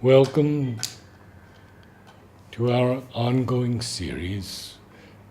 Welcome to our ongoing series,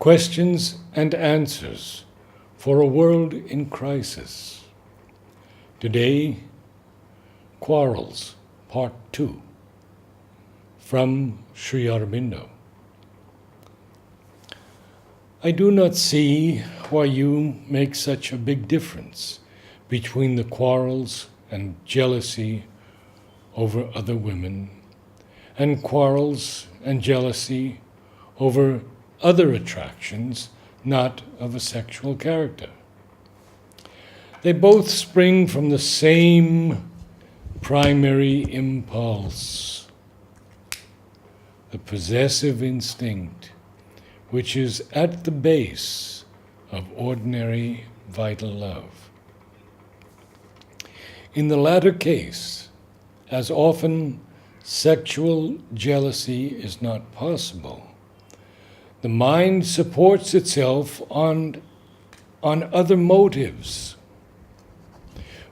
Questions and Answers for a World in Crisis. Today, Quarrels, Part 2, from Sri Aurobindo. I do not see why you make such a big difference between the quarrels and jealousy over other women, and quarrels and jealousy over other attractions not of a sexual character. They both spring from the same primary impulse, the possessive instinct, which is at the base of ordinary vital love. In the latter case, as often sexual jealousy is not possible, the mind supports itself on other motives,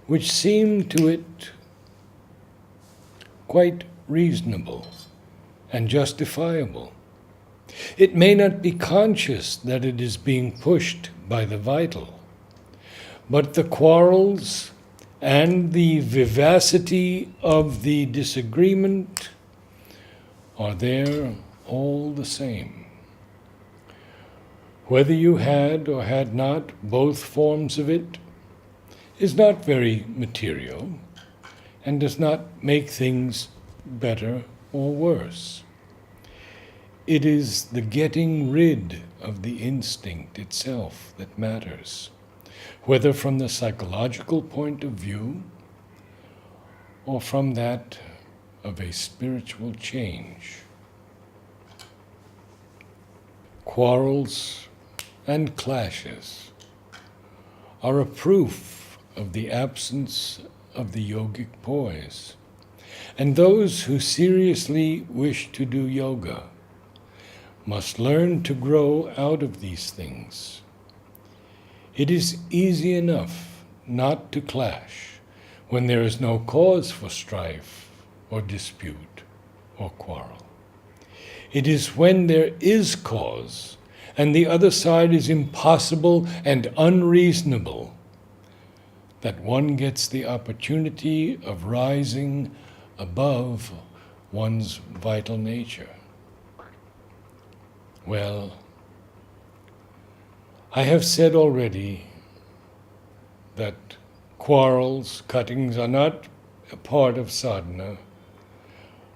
which seem to it quite reasonable and justifiable. It may not be conscious that it is being pushed by the vital, but the quarrels and the vivacity of the disagreement are there all the same. Whether you had or had not both forms of it is not very material and does not make things better or worse. It is the getting rid of the instinct itself that matters, whether from the psychological point of view or from that of a spiritual change. Quarrels and clashes are a proof of the absence of the yogic poise, and those who seriously wish to do yoga must learn to grow out of these things. It is easy enough not to clash when there is no cause for strife or dispute or quarrel. It is when there is cause and the other side is impossible and unreasonable that one gets the opportunity of rising above one's vital nature. Well, I have said already that quarrels, cuttings are not a part of sadhana,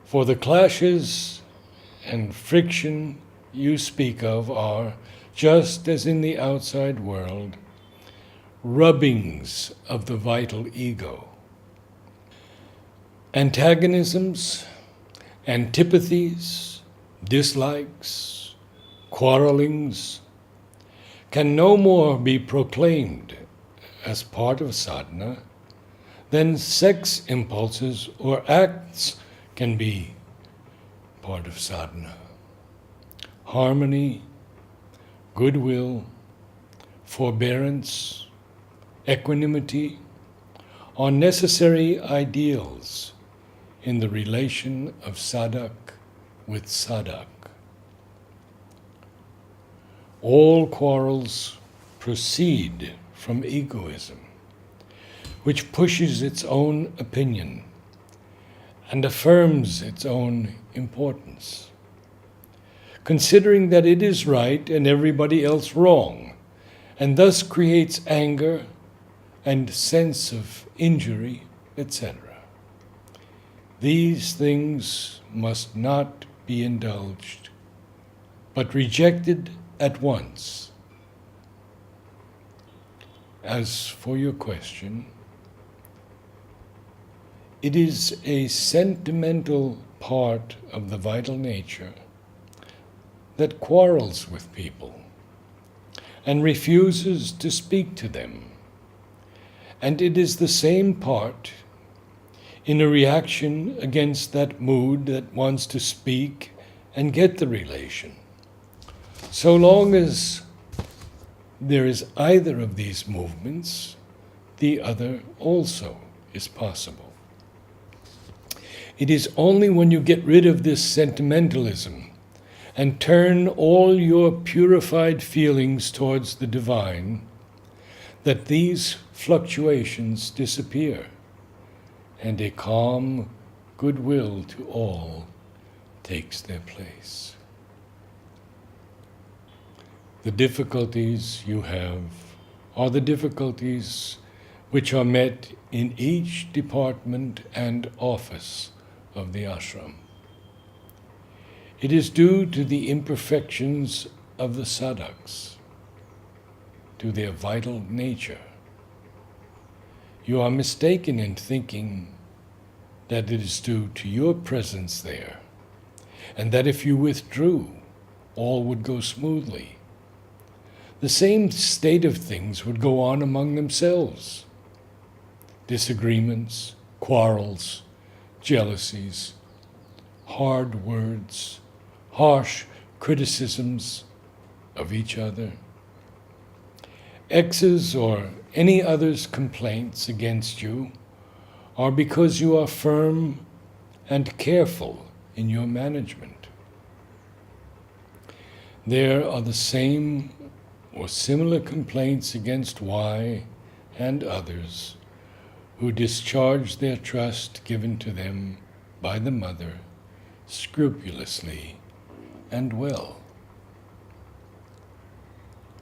for the clashes and friction you speak of are, just as in the outside world, rubbings of the vital ego. Antagonisms, antipathies, dislikes, quarrelings can no more be proclaimed as part of sadhana than sex impulses or acts can be part of sadhana. Harmony, goodwill, forbearance, equanimity are necessary ideals in the relation of sadhak with sadhak. All quarrels proceed from egoism, which pushes its own opinion and affirms its own importance, considering that it is right and everybody else wrong, and thus creates anger and sense of injury, etc. These things must not be indulged, but rejected at once. As for your question, it is a sentimental part of the vital nature that quarrels with people and refuses to speak to them. And it is the same part in a reaction against that mood that wants to speak and get the relation. So long as there is either of these movements, the other also is possible. It is only when you get rid of this sentimentalism and turn all your purified feelings towards the divine that these fluctuations disappear and a calm goodwill to all takes their place. The difficulties you have are the difficulties which are met in each department and office of the ashram. It is due to the imperfections of the sadhaks, to their vital nature. You are mistaken in thinking that it is due to your presence there, and that if you withdrew, all would go smoothly. The same state of things would go on among themselves. Disagreements, quarrels, jealousies, hard words, harsh criticisms of each other. X's or any other's complaints against you are because you are firm and careful in your management. There are the same or similar complaints against Y and others who discharge their trust given to them by the mother scrupulously and well.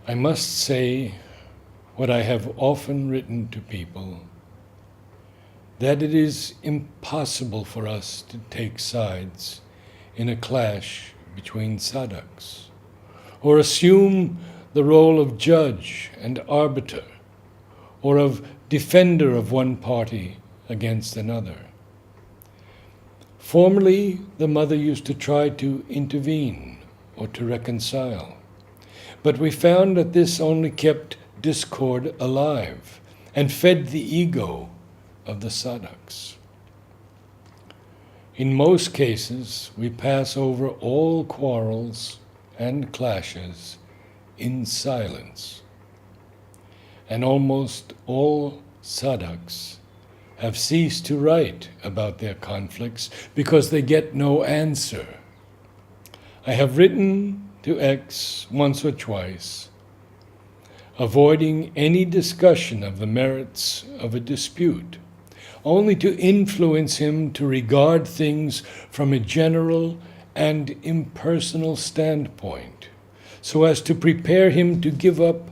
I must say what I have often written to people, that it is impossible for us to take sides in a clash between sadhaks, or assume the role of judge and arbiter, or of defender of one party against another. Formerly, the mother used to try to intervene or to reconcile, but we found that this only kept discord alive and fed the ego of the sadhaks. In most cases, we pass over all quarrels and clashes in silence, and almost all sadhaks have ceased to write about their conflicts because they get no answer. I have written to X once or twice, avoiding any discussion of the merits of a dispute, only to influence him to regard things from a general and impersonal standpoint, so as to prepare him to give up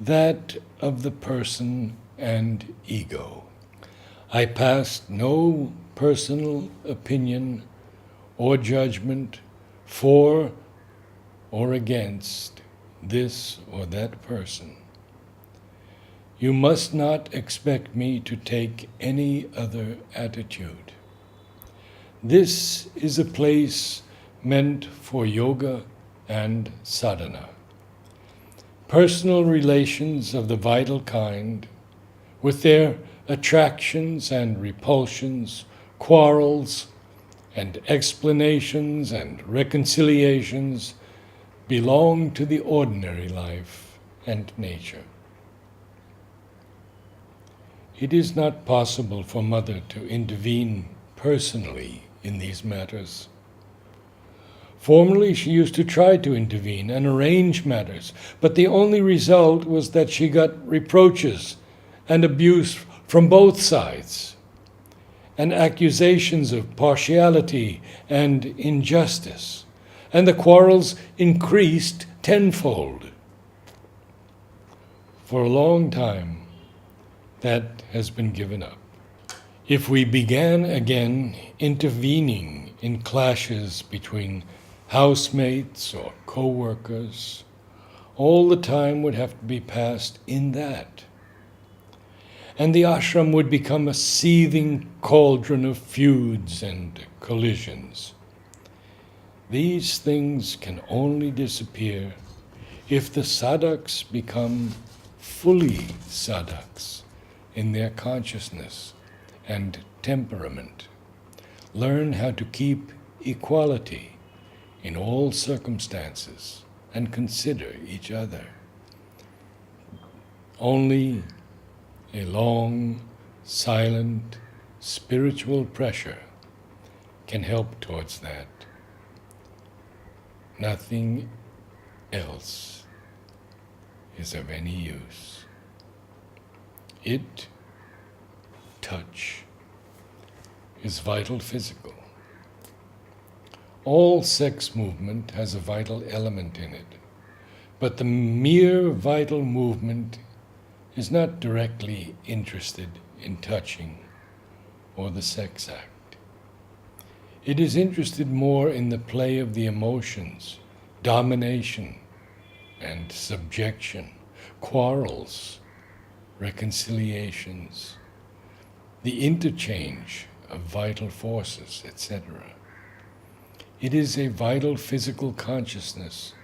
that of the person and ego. I passed no personal opinion or judgment for or against this or that person. You must not expect me to take any other attitude. This is a place meant for yoga and sadhana. Personal relations of the vital kind, with their attractions and repulsions, quarrels and explanations and reconciliations, belong to the ordinary life and nature. It is not possible for Mother to intervene personally in these matters. Formerly, she used to try to intervene and arrange matters, but the only result was that she got reproaches and abuse from both sides, and accusations of partiality and injustice, and the quarrels increased tenfold. For a long time, that has been given up. If we began again intervening in clashes between housemates or co-workers, all the time would have to be passed in that. And the ashram would become a seething cauldron of feuds and collisions. These things can only disappear if the sadhaks become fully sadhaks in their consciousness and temperament, learn how to keep equality in all circumstances and consider each other. Only a long, silent, spiritual pressure can help towards that. Nothing else is of any use. Touch, is vital physical. All sex movement has a vital element in it, but the mere vital movement is not directly interested in touching or the sex act. It is interested more in the play of the emotions, domination and subjection, quarrels, reconciliations, the interchange of vital forces, etc. It is a vital physical consciousness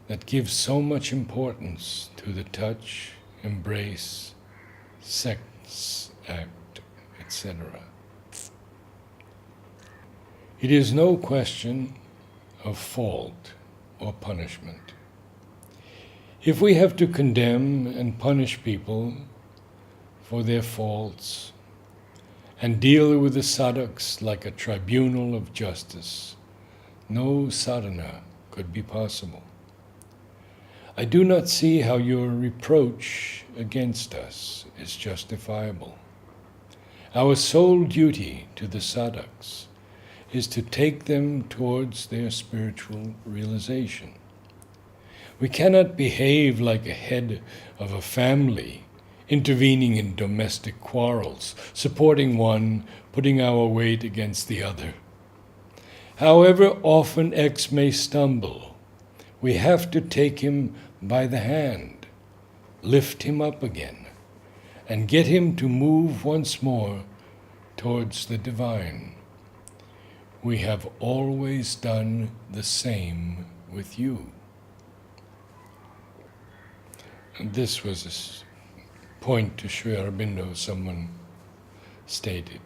that gives so much importance to the touch, embrace, sex act, etc. It is no question of fault or punishment. If we have to condemn and punish people for their faults and deal with the sadhaks like a tribunal of justice, no sadhana could be possible. I do not see how your reproach against us is justifiable. Our sole duty to the sadhaks is to take them towards their spiritual realization. We cannot behave like a head of a family, intervening in domestic quarrels, supporting one, putting our weight against the other. However often X may stumble, we have to take him by the hand, lift him up again, and get him to move once more towards the divine. We have always done the same with you. And this was a point to Sri Aurobindo, someone stated.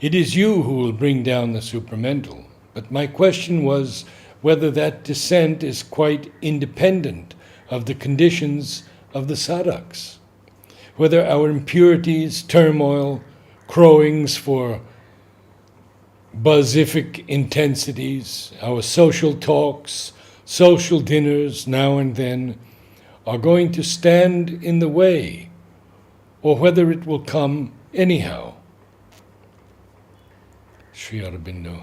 It is you who will bring down the supramental, but my question was whether that descent is quite independent of the conditions of the sadhaks, whether our impurities, turmoil, crowings for buzzific intensities, our social talks, social dinners now and then, are going to stand in the way, or whether it will come anyhow. Sri Aurobindo,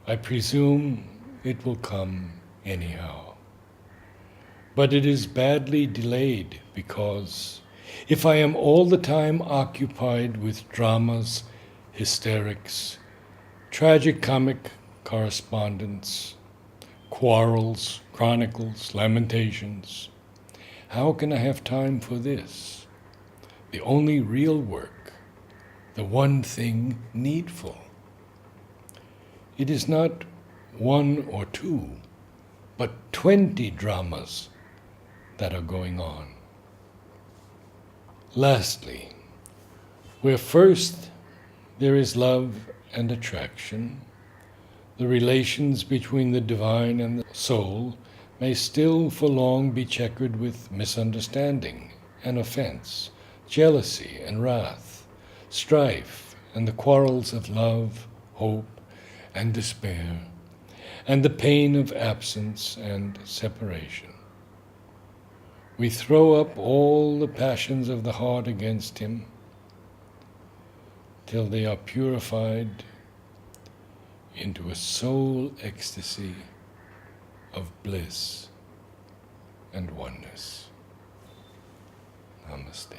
I presume it will come anyhow. But it is badly delayed because if I am all the time occupied with dramas, hysterics, tragicomic correspondence, quarrels, chronicles, lamentations, how can I have time for this? The only real work, the one thing needful. It is not one or two, but 20 dramas that are going on. Lastly, where first there is love and attraction, the relations between the divine and the soul may still for long be checkered with misunderstanding and offense, jealousy and wrath, strife and the quarrels of love, hope, and despair, and the pain of absence and separation. We throw up all the passions of the heart against him till they are purified into a soul ecstasy of bliss and oneness. Namaste.